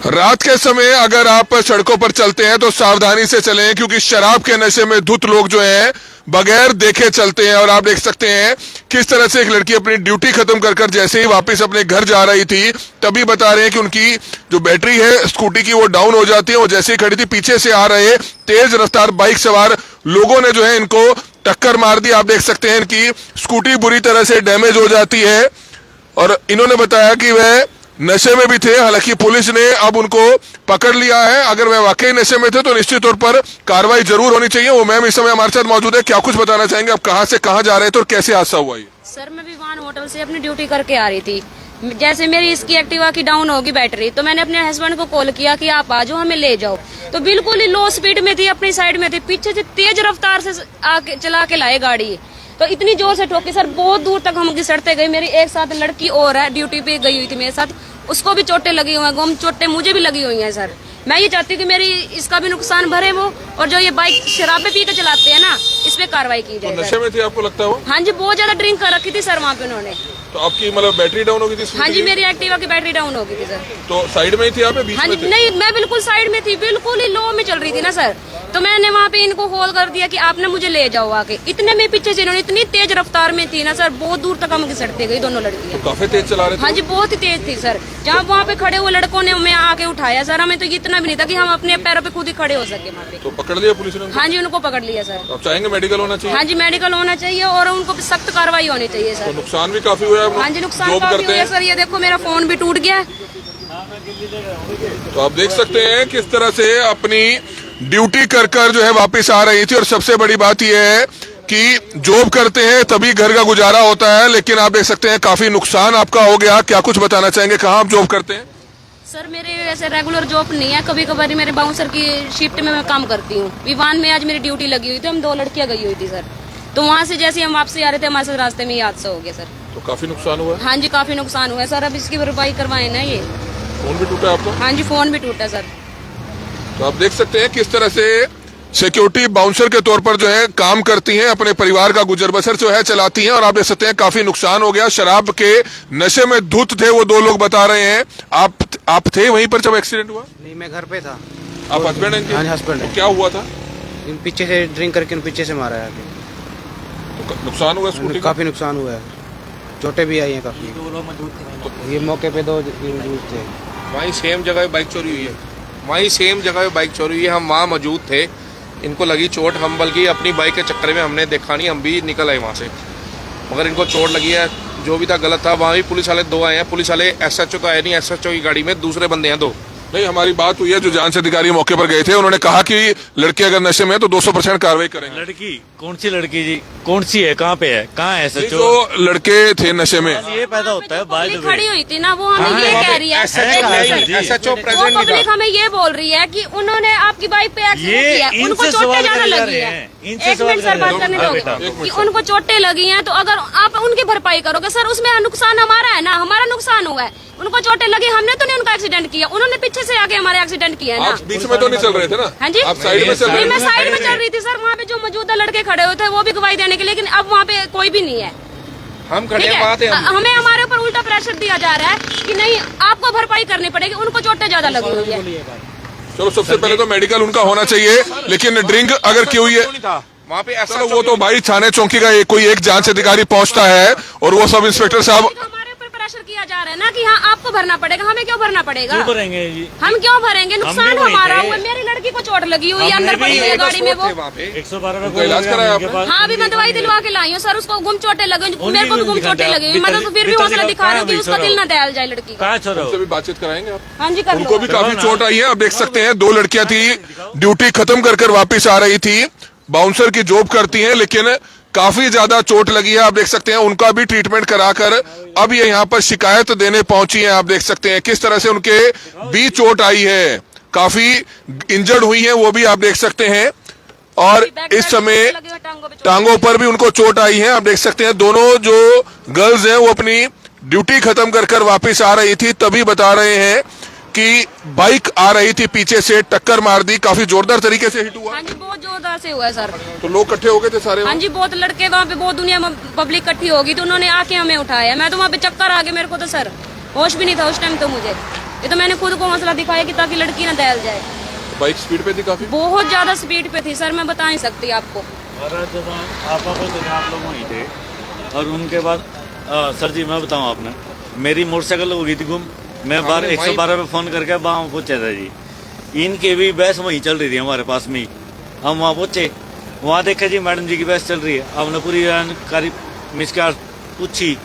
रात के समय अगर आप सड़कों पर चलते हैं तो सावधानी से चलें, क्योंकि शराब के नशे में धुत लोग जो हैं बगैर देखे चलते हैं। और आप देख सकते हैं किस तरह से एक लड़की अपनी ड्यूटी खत्म कर जैसे ही वापस अपने घर जा रही थी, तभी बता रहे हैं कि उनकी जो बैटरी है स्कूटी की वो डाउन हो जाती है। और जैसे ही खड़ी थी, पीछे से आ रहे तेज रफ्तार बाइक सवार लोगों ने जो है इनको टक्कर मार दी। आप देख सकते हैं इनकी स्कूटी बुरी तरह से डैमेज हो जाती है। और इन्होंने बताया कि वह नशे में भी थे। हालांकि पुलिस ने अब उनको पकड़ लिया है। अगर वह वाकई नशे में थे तो निश्चित तौर पर कार्रवाई जरूर होनी चाहिए। वो मैम इस समय हमारे साथ मौजूद है, क्या कुछ बताना चाहेंगे? आप कहां से कहां जा रहे थे और कैसे हादसा हुआ ये? सर मैं विवान होटल से अपनी ड्यूटी करके आ रही थी। जैसे मेरी इसकी एक्टिवा की डाउन होगी बैटरी, तो मैंने अपने हस्बैंड को कॉल किया कि आप आ जाओ, हमें ले जाओ। तो बिल्कुल ही लो स्पीड में थी, अपनी साइड में थी, पीछे से तेज रफ्तार से आके चला के लाए गाड़ी। तो इतनी जोर से ठोकी सर, बहुत दूर तक हम घिसटते गए। मेरी एक साथ लड़की और है, ड्यूटी पे गई हुई थी मेरे साथ, उसको भी चोटें लगी हुई हैं, गम चोटें मुझे भी लगी हुई हैं। सर मैं ये चाहती हूँ कि मेरी इसका भी नुकसान भरे वो, और जो ये बाइक शराब पी के चलाते हैं ना, इस पे कार्रवाई की जाए। तो नशे में थी आपको लगता है? हाँ जी, बहुत ज्यादा ड्रिंक कर रखी थी सर वहाँ पे उन्होंने। तो आपकी मतलब बैटरी डाउन हो गई थी? हाँ जी, मेरी एक्टिवा की बैटरी डाउन हो गई थी सर। तो साइड में ही थी आप? बीच हाँ में जी थे? नहीं, मैं बिल्कुल साइड में थी, बिल्कुल ही लो में चल रही थी ना सर। तो मैंने वहाँ पे इनको कॉल कर दिया कि आपने मुझे ले जाओ आके। इतने में पीछे से इन्होंने इतनी तेज रफ्तार में थी ना सर, बहुत दूर तक हम घिसटते गई दोनों लड़कियां। तो काफी तेज चला रहे थे? हाँ जी, बहुत ही तेज थी सर। जहाँ वहाँ पे खड़े हुए लड़कों ने हमें आके उठाया सर। हमें तो इतना भी नहीं था कि हम अपने पैरों पे खुद ही खड़े हो सके वहाँ पे। तो पकड़ लिया पुलिस ने? हाँ जी, उनको पकड़ लिया सर। आप चाहेंगे मेडिकल होना चाहिए? हाँ जी, मेडिकल होना चाहिए और उनको सख्त कार्रवाई होनी चाहिए सर। तो नुकसान भी काफी हुआ है? हाँ जी, नुकसान काफी हुआ है सर। ये देखो मेरा फोन भी टूट गया। तो आप देख सकते हैं किस तरह से अपनी ड्यूटी कर जो है वापस आ रही थी। और सबसे बड़ी बात यह है कि जॉब करते हैं तभी घर का गुजारा होता है, लेकिन आप देख सकते हैं काफी नुकसान आपका हो गया। क्या कुछ बताना चाहेंगे, कहाँ आप जॉब करते हैं? सर मेरे वैसे रेगुलर जॉब नहीं है, कभी कभार मेरे बाउंसर की शिफ्ट में मैं काम करती हूँ। विवान में आज मेरी ड्यूटी लगी हुई थी, हम 2 लड़कियां गई हुई थी सर। तो वहाँ से जैसे हम वापसी आ रहे थे, हमारे साथ रास्ते में ये हादसा हो गया सर। तो काफी नुकसान हुआ है? हाँ जी, काफी नुकसान हुआ है सर। अब इसकी भरपाई करवाए ना। ये फोन भी टूटा आपका? हाँ जी, फोन भी टूटा सर। तो आप देख सकते हैं किस तरह से सिक्योरिटी बाउंसर के तौर पर जो है काम करती हैं, अपने परिवार का गुजर बसर जो है चलाती हैं। और आप देख सकते हैं काफी नुकसान हो गया। शराब के नशे में धुत थे वो 2 लोग बता रहे हैं। आप थे वहीं पर जब एक्सीडेंट हुआ? नहीं, मैं घर पे था। आप हस्बैंड हैं? हाँ, हस्बैंड है। तो क्या हुआ था? इन पीछे से ड्रिंक करके पीछे से मारा है आगे। तो नुकसान हुआ स्कूटी का? काफी नुकसान हुआ है, चोटें भी आई हैं काफी। ये मौके पे 2 मौजूद थे। वहीं सेम जगह बाइक चोरी हुई है, वहीं सेम जगह बाइक चोरी हुई है। हम वहाँ मौजूद थे, इनको लगी चोट। हम बल्कि अपनी बाइक के चक्कर में हमने देखा नहीं, हम भी निकल आए वहाँ से, मगर इनको चोट लगी है। जो भी था गलत था। वहाँ भी पुलिस वाले 2 आए हैं। पुलिस वाले एसएचओ तो आए नहीं, एसएचओ की गाड़ी में दूसरे बंदे हैं 2। नहीं, हमारी बात हुई है, जो जांच अधिकारी मौके पर गए थे उन्होंने कहा कि लड़की अगर नशे में है तो 200% कार्रवाई करेंगे। लड़की कौन सी लड़की जी? कौन सी है? कहाँ पे है? कहाँ है सच? जो लड़के थे नशे में, ये पैदा होता है बाद में। खड़ी हुई थी ना, वो हमें ये कह रही है, एसएचओ वो प्रेजेंट नहीं पब्लिक था। हमें ये बोल रही है कि उन्होंने आपकी बाइक पे एक्सीडेंट किया, उनको चोटें ज्यादा लगी है। एक मिनट सर, बात करने दो। कि उनको चोटें लगी हैं, तो अगर आप उनकी भरपाई करोगे सर, उसमें नुकसान हमारा है ना, हमारा नुकसान हुआ है। उनको चोटें लगी, हमने तो नहीं उनका एक्सीडेंट किया, उन्होंने पीछे से आके हमारा एक्सीडेंट किया है ना। आप बीच में तो नहीं चल रहे थे ना? हाँ जी, आप साइड में चल रहे नहीं, मैं थे? साइड में चल रही थी सर। वहाँ पे जो मौजूदा लड़के खड़े हुए थे वो भी गवाही देने के, लेकिन अब वहाँ पे कोई भी नहीं है। हम खड़े ठीक हैं वहाँ थे। है, हमें हमारे ऊपर उल्टा प्रेशर दिया जा रहा है कि नहीं, आपको भरपाई करनी पड़ेगी, उनको चोटें ज्यादा लगी हुई है। चलो, सबसे पहले तो मेडिकल उनका होना चाहिए, लेकिन ड्रिंक अगर की हुई है वहाँ पे चलो वो तो भाई थाने चौकी का कोई एक जांच अधिकारी पहुंचता है और वो सब इंस्पेक्टर साहब। हमारे ऊपर प्रेशर किया जा रहा है ना कि हाँ आपको भरना पड़ेगा। हमें क्यों भरना पड़ेगा? क्यों भरेंगे जी? हम क्यों भरेंगे? नुकसान हमारा हुआ। मेरी लड़की को चोट लगी हुई है, अंदर पड़ी हुई है गाड़ी में वो। 112 उनका इलाज कराया आपने? हाँ, अभी मैं दवाई दिलवा के लाई हूँ सर। उसको गुम चोटें लगी, मेरे को भी गुम चोटें लगी हुई। मतलब तो फिर भी हौसला दिखा रही हूँ कि उसका दिल न दहल जाए लड़की का। उनसे भी बातचीत कराएंगे आप? हाँ जी, कर उनको लो। भी काफी चोट आई है। आप देख सकते हैं 2 लड़कियां थी, ड्यूटी खत्म कर वापस आ रही थी, बाउंसर की जॉब करती हैं, लेकिन काफी ज्यादा चोट लगी है। आप देख सकते हैं उनका भी ट्रीटमेंट कराकर अब ये यहाँ पर शिकायत देने पहुंची हैं। आप देख सकते हैं किस तरह से उनके भी चोट आई है, काफी इंजर्ड हुई हैं वो भी, आप देख सकते हैं। और इस समय टांगों पर भी उनको चोट आई है। आप देख सकते हैं दोनों जो गर्ल्स हैं वो अपनी ड्यूटी खत्म कर वापस आ रही थी, तभी बता रहे हैं कि बाइक आ रही थी पीछे से, टक्कर मार दी। काफी जोरदार तरीके से हिट हुआ। हाँ जी, बहुत जोरदार से हुआ है सर। तो लोग इकट्ठे हो गए थे सारे? हाँ जी, बहुत लड़के वहाँ पे, बहुत दुनिया पब्लिक इकट्ठी होगी, तो उन्होंने आके हमें उठाया। मैं तो वहाँ पे चक्कर आ गए मेरे को, तो सर होश भी नहीं था उस टाइम तो मुझे। ये तो मैंने खुद को हौसला दिखाया कि ताकि लड़की ना दहल जाए। बाइक स्पीड पे थी काफी? बहुत ज्यादा स्पीड पे थी सर, मैं बता नहीं सकती आपको। आप लोग वहीं थे और उनके बाद सर जी मैं बताऊं, आपने मेरी मोटरसाइकिल हो गई थी गुम, मैं बार 112 पे फोन करके वहाँ पहुंचा था जी। इनके भी बहस वहीं चल रही थी हमारे पास में ही। हम वहाँ पहुंचे, वहाँ देखा जी मैडम जी की बहस चल रही है। हमने पूरी जानकारी मिसकार पूछी,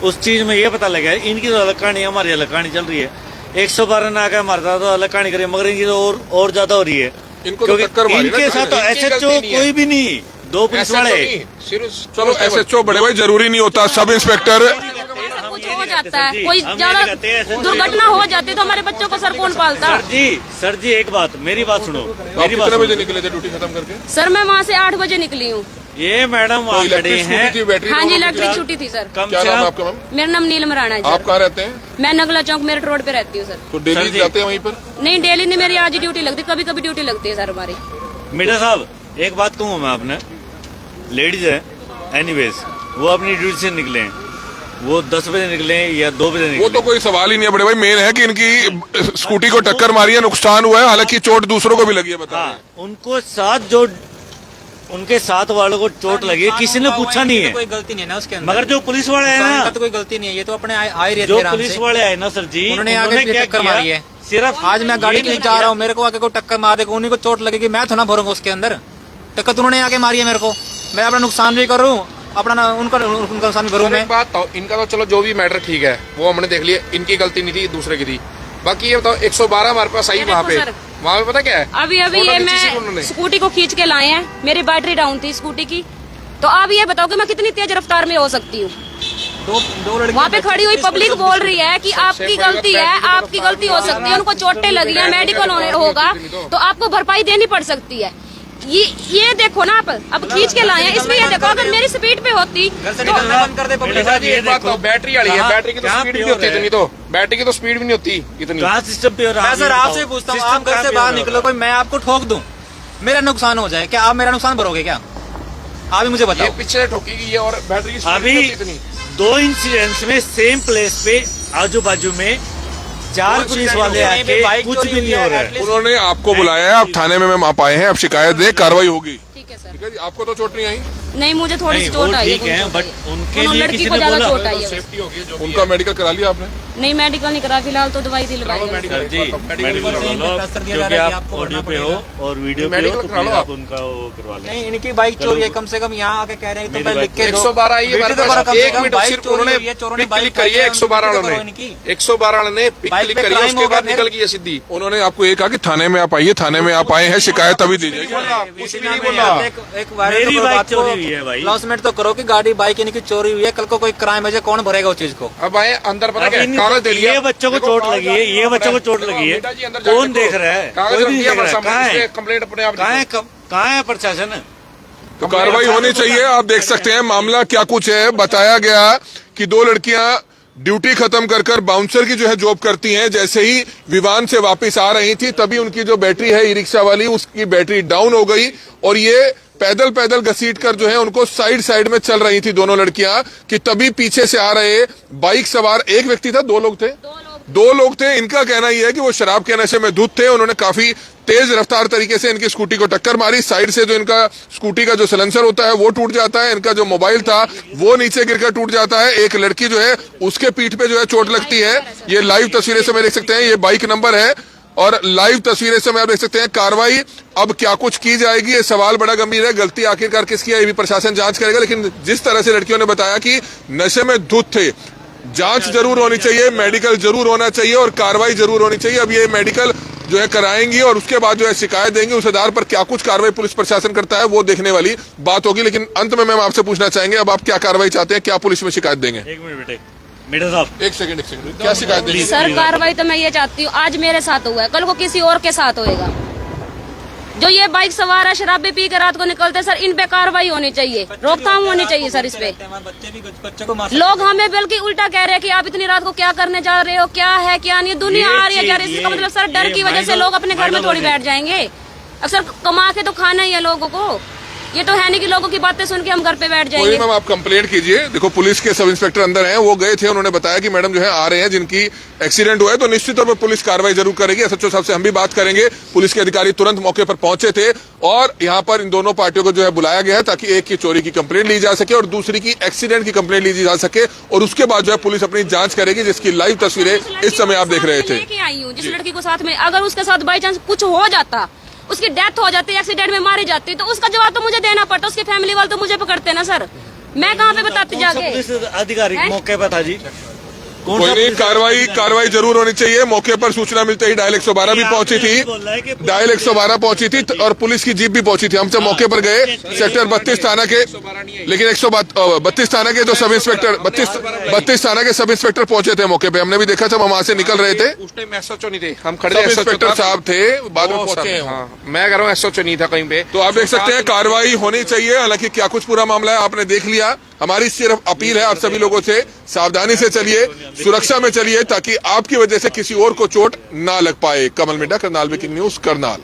उस चीज में ये पता लगा इनकी तो अलग कहानी, हमारी अलग कहानी चल रही है। 112 ना आकर हमारे तो अलग कहानी करिए, मगर इनकी तो और ज्यादा हो रही है। इनको तो टक्कर मारी ना, इनके साथ तो एसएचओ कोई भी नहीं, 2 पुलिस वाले। चलो एसएचओ बड़े भाई जरूरी नहीं होता, सब इंस्पेक्टर कुछ हो जाता है, कोई ज्यादा दुर्घटना हो जाती है तो हमारे बच्चों को सर कौन पालता? सर जी एक बात, मेरी बात सुनो। मेरी बात कितने बजे निकले थे ड्यूटी खत्म करके? सर मैं वहाँ से 8 बजे निकली हूँ। ये मैडम वहाँ खड़े हैं। हाँ जी इलेक्ट्रिक छुट्टी थी सर। क्या नाम है आपका मैम? मेरा नाम नीलम राणा है। आप कहाँ रहते हैं? मैं नगला चौक मेरठ रोड पे रहती हूँ सर। तो डेली जाते हैं वहीं पर? नहीं डेली नहीं, मेरी आज ही ड्यूटी लगती, कभी कभी ड्यूटी लगती है सर हमारी। मीठा साहब एक बात कहूँ मैं, आपने लेडीज है एनीवेज, वो अपनी ड्यूटी से निकले हैं, वो 10 बजे निकले या 2 बजे निकले, वो तो कोई सवाल ही नहीं है बड़े भाई। मेन है कि इनकी स्कूटी को टक्कर मारी है, नुकसान हुआ है, हालांकि चोट दूसरों को भी लगी है। बता हाँ, उनको साथ जो उनके साथ वालों को चोट लगी है, किसी ने पूछा नहीं है। कोई गलती नहीं है ना उसके अंदर, मगर जो पुलिस वाले हैं ना, तो कोई गलती नहीं है, ये तो अपने आए रहते जो हैं पुलिस वाले आए ना सर जी, उन्होंने आगे क्या टक्कर किया? मारी है। सिर्फ आज मैं गाड़ी नहीं जा रहा हूँ, मेरे को आके कोई टक्कर मार देगा, उन्हीं को चोट लगेगी, मैं तो ना भरूंगा उसके अंदर। टक्कर तो उन्होंने आके मारी है मेरे को, मैं अपना नुकसान भी करूँ, अपना उनका नुकसान भी भरूँ मैं। बात तो इनका तो चलो जो भी मैटर ठीक है, वो हमने देख लिया, इनकी गलती नहीं थी, दूसरे की थी। बाकी ये बताओ 112 हमारे पास आई वहाँ पे, वहाँ पे पता क्या है? अभी ये मैं स्कूटी को खींच के लाए हैं, मेरी बैटरी डाउन थी स्कूटी की, तो आप ये बताओ कि मैं कितनी तेज रफ्तार में हो सकती हूँ? दो लड़के वहाँ पे खड़ी हुई पब्लिक बोल रही है कि आपकी गलती है, आपकी गलती हो सकती है, उनको चोटें लगी है, मेडिकल होगा तो आपको भरपाई देनी पड़ सकती है। ये देखो ना आप, अब खींच के लाए हैं, इसमें ये देखो अगर मेरी स्पीड पे होती तो बंद कर दे पब्लिक। बैटरी वाली है, बैटरी की तो स्पीड भी नहीं होती इतनी, तो बैटरी की तो स्पीड भी नहीं होती इतनी। कहाँ सिस्टम पे हो रहा है? मैं सर आपसे पूछता हूँ, आप घर से बाहर निकलो, कोई मैं आपको ठोक दूं, मेरा नुकसान हो जाए, क्या आप मेरा नुकसान भरोगे? क्या आप ही मुझे बताओ। ये पीछे ठोकेगी ये, और बैटरी की स्पीड अभी नहीं होती इतनी। 2 इंसिडेंट्स में सेम प्लेस पे आजू बाजू में 4 पुलिस वाले आके कुछ भी नहीं हो रहा है। उन्होंने आपको बुलाया है, आप थाने में मैम आप आए हैं, आप शिकायत दे, कार्रवाई होगी। ठीक है सर। ठीक है जी, आपको तो चोट नहीं आई? नहीं मुझे थोड़ी सी चोट आई है, ठीक है, बट उनके लिए लड़की किसी को ने ज्यादा बोला? चोट आई है। सेफ्टी होगी जो उनका मेडिकल करा लिया आपने? नहीं मेडिकल नहीं करा, फिलहाल तो दवाई दिलवाई है। सर जी मेडिकल करवा लो, क्योंकि आप ऑडियो पे हो और वीडियो पे हो, तो प्लीज आप उनका वो करवा लें। नहीं इनकी बाइक चोरी है, कम से कम यहाँ आके कह रहे हैं तो मैं लिख के 112 आई है हमारे पास। 1 मिनट सिर्फ उन्होंने पिक क्लिक करी है 112 वालों ने, 112 वालों ने पिक क्लिक करी है, उसके बाद निकल गई है सीधी। उन्होंने आपको ये कहा कि थाने में आप आइए, थाने में आप आए हैं, शिकायत अभी दी जाएगी। कुछ भी नहीं बोला। एक वायरल मेरी तो बाइक बात को चोरी हुई है भाई। अनाउंसमेंट तो करो कि गाड़ी बाइक इनकी चोरी हुई है, कल को कोई क्राइम है जो कौन भरेगा उस चीज को? अब आए अंदर, पता अब क्या इन- कागज दे दिया, ये बच्चों को चोट लगी है, ये बच्चों को चोट लगी है, बेटा जी अंदर जाके कौन देखो। देख रहा है? कागज कोई रख भी दिया नहीं देख रहा है। सामने, कहाँ इस पे है? कंप्लेंट अपने आप कहाँ है प्रशासन? तो कार्रवाई होनी चाहिए। आप देख सकते हैं मामला क्या कुछ है। बताया गया कि 2 लड़कियां ड्यूटी खत्म कर बाउंसर की जो है जॉब करती हैं, जैसे ही विमान से वापस आ रही थी तभी उनकी जो बैटरी है ई रिक्शा वाली, उसकी बैटरी डाउन हो गई और ये पैदल घसीट कर जो है उनको साइड में चल रही थी दोनों लड़कियां, कि तभी पीछे से आ रहे बाइक सवार एक व्यक्ति था, 2 लोग थे, 2 लोग थे। इनका कहना यह है कि वो शराब के नशे में धुत थे, उन्होंने काफी तेज रफ्तार तरीके से इनकी स्कूटी को टक्कर मारी। साइड से जो इनका स्कूटी का जो सिलेंसर होता है वो टूट जाता है, इनका जो मोबाइल था वो नीचे गिरकर टूट जाता है। एक लड़की जो है उसके पीठ पे जो है चोट लगती है। ये लाइव तस्वीरें से मैं देख सकते हैं, ये बाइक नंबर है और लाइव तस्वीरें से आप देख सकते हैं। कार्रवाई अब क्या कुछ की जाएगी, ये सवाल बड़ा गंभीर है। गलती आखिरकार किसकी है ये भी प्रशासन जांच करेगा, लेकिन जिस तरह से लड़कियों ने बताया कि नशे में धुत थे, जांच जरूर होनी चाहिए, मेडिकल जरूर होना चाहिए और कार्रवाई जरूर होनी चाहिए। अब ये मेडिकल जो है कराएंगी और उसके बाद जो है शिकायत देंगे, उस आधार पर क्या कुछ कार्रवाई पुलिस प्रशासन करता है वो देखने वाली बात होगी। लेकिन अंत में मैम आपसे पूछना चाहेंगे, अब आप क्या कार्रवाई चाहते हैं, क्या पुलिस में शिकायत देंगे? 1 मिनट बेटे, मीठा साहब एक सेकंड क्या शिकायत देंगे? सर कार्रवाई तो मैं ये चाहती हूँ, आज मेरे साथ हुआ है, कल को किसी और के साथ होएगा। जो ये बाइक सवार है शराब पी के रात को निकलते हैं, सर इन पे कार्रवाई होनी चाहिए, रोकथाम होनी चाहिए सर इस पे। बच्चे को लोग हमें बल्कि उल्टा कह रहे हैं कि आप इतनी रात को क्या करने जा रहे हो, क्या है क्या नहीं, दुनिया आ रही है जा रही है। इसका मतलब सर डर की वजह से लोग अपने घर में थोड़ी बैठ जाएंगे। अक्सर कमा के तो खाना ही है लोगों को, ये तो है नहीं कि लोगों की बातें सुन के हम घर पे बैठ कोई जाएंगे। मैम आप कंप्लेंट कीजिए। देखो पुलिस के सब इंस्पेक्टर अंदर हैं, वो गए थे, उन्होंने बताया कि मैडम जो है आ रहे हैं, जिनकी एक्सीडेंट हुआ है, तो निश्चित तौर पर पुलिस कार्रवाई जरूर करेगी। एसएचओ साहब से हम भी बात करेंगे। पुलिस के अधिकारी तुरंत मौके पर पहुंचे थे और यहाँ पर इन दोनों पार्टियों को जो है बुलाया गया है ताकि एक की चोरी की कंप्लेंट ली जा सके और दूसरी की एक्सीडेंट की कंप्लेंट ली जा सके, और उसके बाद जो है पुलिस अपनी जांच करेगी, जिसकी लाइव तस्वीरें इस समय आप देख रहे थे। लेके आई हूँ जिस लड़की को साथ में, अगर उसके साथ बाई चांस कुछ हो जाता, उसकी डेथ हो जाती, एक्सीडेंट में मारी जाती, तो उसका जवाब तो मुझे देना पड़ता। उसके फैमिली वाले तो मुझे पकड़ते ना सर, मैं कहाँ पे बताती जाके। पुलिस अधिकारी मौके पर था जी। कौन कोई सा नहीं, पुलिस कार्रवाई जरूर होनी चाहिए। मौके पर सूचना मिलते ही डायल 112 भी पहुंची थी, डायल 112 पहुंची थी और पुलिस की जीप भी पहुंची थी। हम सब मौके पर गए, सेक्टर 32 थाना के, लेकिन 132 थाना के जो सब इंस्पेक्टर 32 थाना के सब इंस्पेक्टर पहुंचे थे मौके पे। हमने भी देखा जब हम वहां से निकल रहे थे, उस टाइम एसएचओ नहीं थे, हम खड़े सब थे, SHO इंस्पेक्टर था। साहब थे, बाद में वो पहुंचे सब, हैं। हाँ, मैं कह रहा हूँ एसएचओ नहीं था कहीं पे। तो आप देख सकते हैं कार्रवाई होनी चाहिए। हालांकि क्या कुछ पूरा मामला है आपने देख लिया। हमारी सिर्फ अपील है आप सभी लोगों से, सावधानी से चलिए, सुरक्षा में चलिए, ताकि आपकी वजह से किसी और को चोट ना लग पाए। कमल मिड्डा, करनाल ब्रेकिंग न्यूज, करनाल।